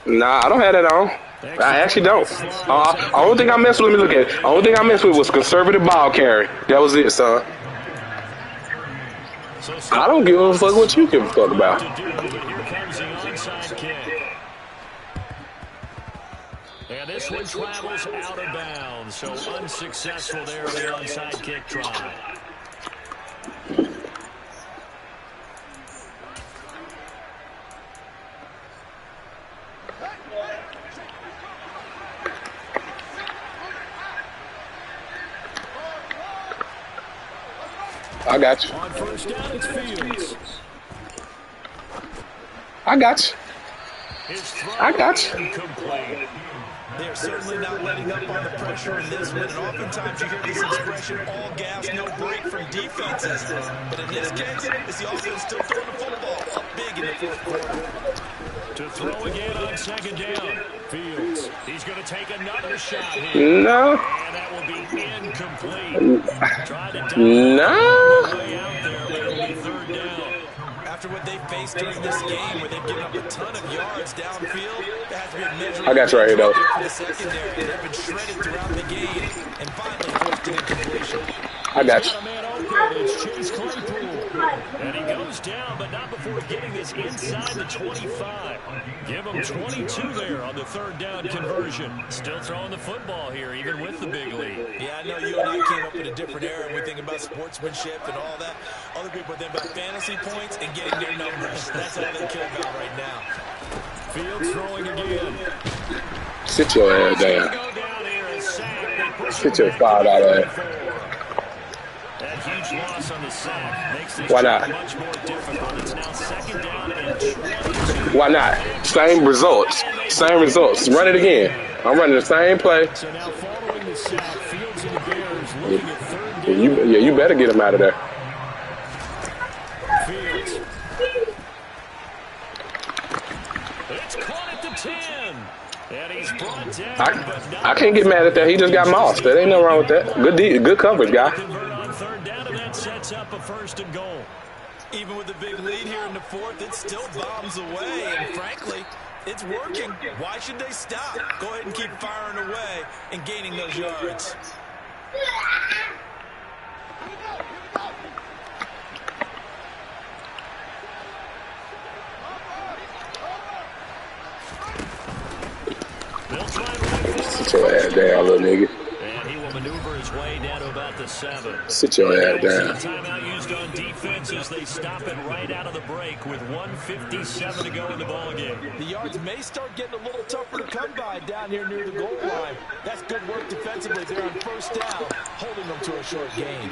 Nah, I don't have that on. I actually don't. I don't think I messed with. Let me look at it. The only thing I messed with was conservative ball carry. That was it, son. I don't give a fuck what you give a fuck about. And this one travels out of bounds, so unsuccessful there in the onside kick try. I got you. On first down, it's Fields. I got you. His throw I got you. incomplete. They're certainly not letting up on the pressure in this one. And oftentimes you hear this expression, all gas, no break from defenses. But in this case, it's the offense still throwing the football up big in the fourth quarter. To throw again on second down. Fields. He's going to take another shot here. No. And that will be incomplete. Tried to No. way out there, but it'll be third down. After what they faced during this game, where they've given up a ton of yards downfield, that has been measured. I got you right here, though. For the secondary, they've been shredded throughout the game, and finally forced an incompletion. I got you. Got a man open. It's Chase Claypool. And he goes down, but not before getting this inside the 25. Give him 22 there on the third down conversion. Still throwing the football here, even with the big lead. Yeah, I know you and I came up in a different era, and we think about sportsmanship and all that. Other people think about fantasy points and getting their numbers. That's all they care about right now. Fields throwing again. Sit your ass down. Go down here and sack. Sit your spot out of it. That huge loss on the sack makes this Why not? much more difficult. It's now second down and 22. Why not? Same results. Same results. Run it again. I'm running the same play. So now following the sack, Fields and the Bears looking at third down. You better get him out of there. Fields. It's caught at the 10. And he's brought down. I can't get mad at that. He just got mossed. There ain't nothing wrong with that. Good coverage, guy. Convert on third down, and that sets up a first and goal. Even with the big lead here in the fourth, it still bombs away, and frankly, it's working. Why should they stop? Go ahead and keep firing away and gaining those yards. Sit your ass down, little nigga. And he will maneuver his way down to about the 7. Sit your ass down. Timeout used on defense as they stop it right out of the break with 1:57 to go in the ballgame. The yards may start getting a little tougher to come by down here near the goal line. That's good work defensively there on first down, holding them to a short gain.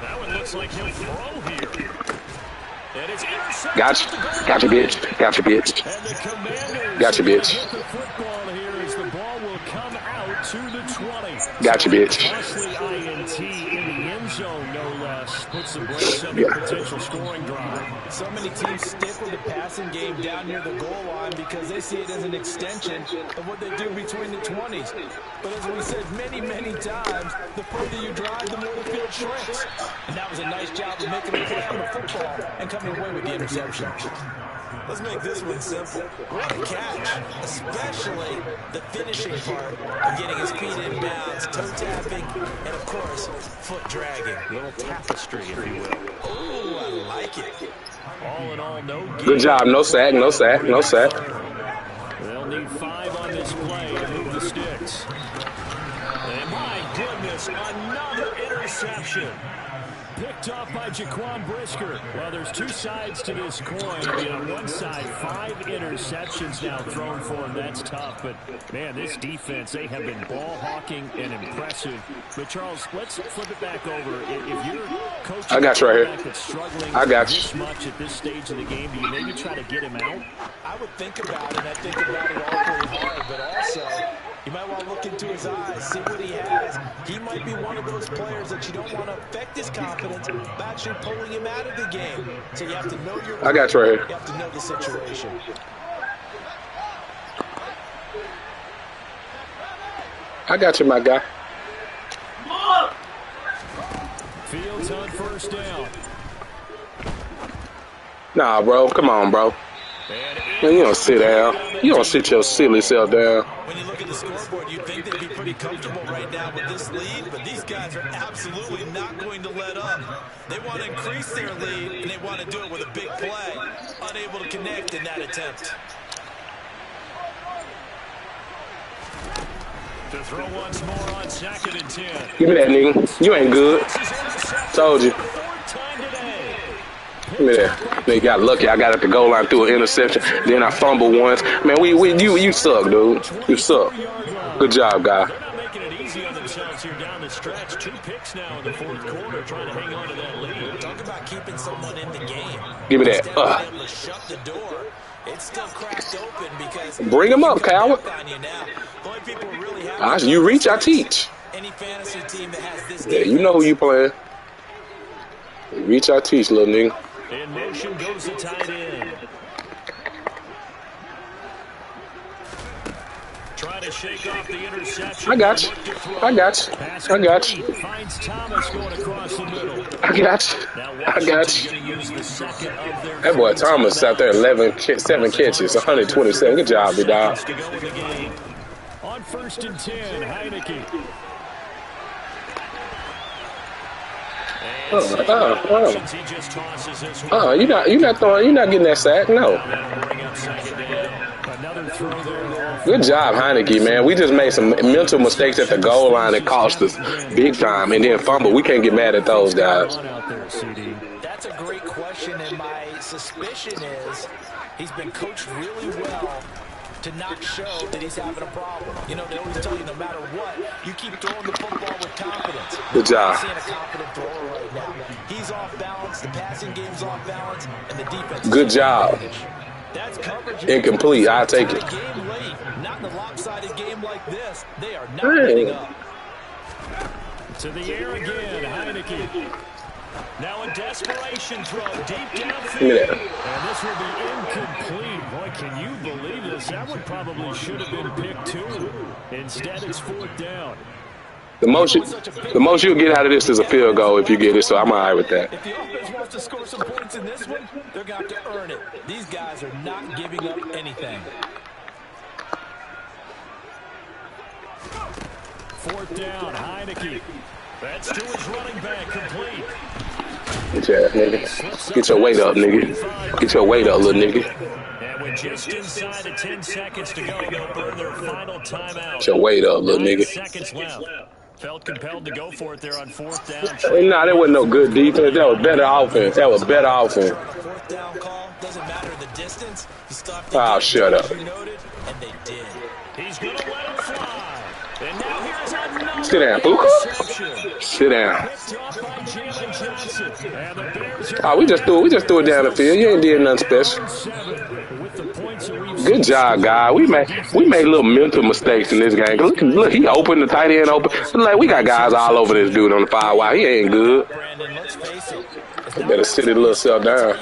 That one looks like he'll throw here. And it's intercepted. Gotcha, bitch. Gotcha, bitch. And the Commanders Gotcha, bitch. get the football here as the ball will come out to the 20. Gotcha, bitch. Costly INT in the end zone, no less. Puts the brakes on the potential scoring drive. So many teams stick with the passing game down near the goal line because they see it as an extension of what they do between the 20s. But as we said many, many times, the further you drive, the more the field shrinks. And that was a nice job of making a play on the football and coming away with the interception. Let's make this one simple. What a catch, especially the finishing part of getting his feet in bounds, toe tapping, and of course, foot dragging. A little tapestry, if you will. Oh, I like it. All in all, no game. Good job. No sack, no sack, no sack. They'll need 5 on this play to move the sticks. And my goodness, another interception. Picked off by Jaquan Brisker. Well, there's two sides to this coin. I mean, on one side, 5 interceptions now thrown for him. That's tough. But, man, this defense, they have been ball hawking and impressive. But, Charles, let's flip it back over. If you're coaching I got you right here. that's struggling I got this you. much at this stage of the game, do you maybe try to get him out? I would think about it. I think about it awfully hard, but also you might want to look into his eyes, see what he has. He might be one of those players that you don't want to affect his confidence by actually pulling him out of the game. So you have to know your I got you right here. You have to know the situation. I got you, my guy. Fields on first down. Nah, bro. Come on, bro. Man, you don't sit down. You don't sit your silly self down. When you look at the scoreboard, you'd think they'd be pretty comfortable right now with this lead, but these guys are absolutely not going to let up. They want to increase their lead, and they want to do it with a big play. Unable to connect in that attempt. To throw once more on 2nd and 10. Give me that, nigga. You ain't good. Told you. Give me that. Nigga got lucky. I got at the goal line through an interception. Then I fumbled once. Man, you suck, dude. You suck. Good job, guy. They're not making it easy on themselves here down the stretch. 2 picks now in the fourth quarter, trying to hang on to that lead. Talk about keeping someone in the game. Give me that. Instead of being able to shut the door, it's still cracked open because Bring him up, coward. You reach, I teach. Any fantasy team that has this Yeah, you know who you playing. Reach, I teach, little nigga. In motion goes the tight end. Trying to shake off the interception. I got you. I got you. I got you. Finds Thomas going across the middle. I got you. I got you. That boy Thomas out there, 7 catches, 127. Good job, big dog. On 1st and 10, Heineke. You're not getting that sack, no. Good job, Heineke, man. We just made some mental mistakes at the goal line that cost us big time, and then fumble. We can't get mad at those guys. That's a great question, and my suspicion is he's been coached really well to not show that he's having a problem. You know, they always tell you no matter what, you keep throwing the football with confidence. Good job. I'm seeing a confident thrower right now. He's off balance, the passing game's off balance, and the defense. Good job. That's coverage. Incomplete. I'll take it. Game late. Not in a lopsided game like this. They are not getting up. To the air again, Heineke. Now a desperation throw deep downfield. And this will be incomplete. Boy, can you believe this? That one probably should have been picked too. Instead, it's 4th down. The most you'll get out of this is a field goal if you get it, so I'm all right with that. If the offense wants to score some points in this one, they're going to have to earn it. These guys are not giving up anything. 4th down, Heineke. That's to his running back, complete. Get your ass, nigga. Get your weight up, nigga. Get your weight up, little nigga. And with just inside of 10 seconds to go, they'll burn their final timeout. Get your weight up, little 9 nigga. seconds left. Felt compelled to go for it there on 4th down. Nah, that wasn't no good defense. That was better offense. That was better offense. 4th down call, doesn't matter the distance. You still have to Oh, shut up. you noted, and they did. He's going to let him fly. And now here's another Sit down, Booker. Sit down. Oh, we just threw it down the field. You ain't did nothing special. Good job, guy. We made little mental mistakes in this game. Look, he opened the tight end open. Like we got guys all over this dude on the 5 wide. He ain't good. You better sit his little self down.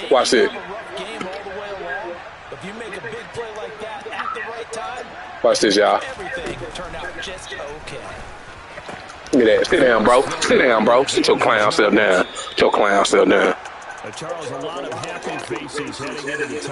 Watch it. Watch this, y'all. Everything turned out just okay. Look at that. Sit down, bro. Sit down, bro. Sit your clown self down. Sit your clown self down. Charles, a lot of happy faces heading into the top.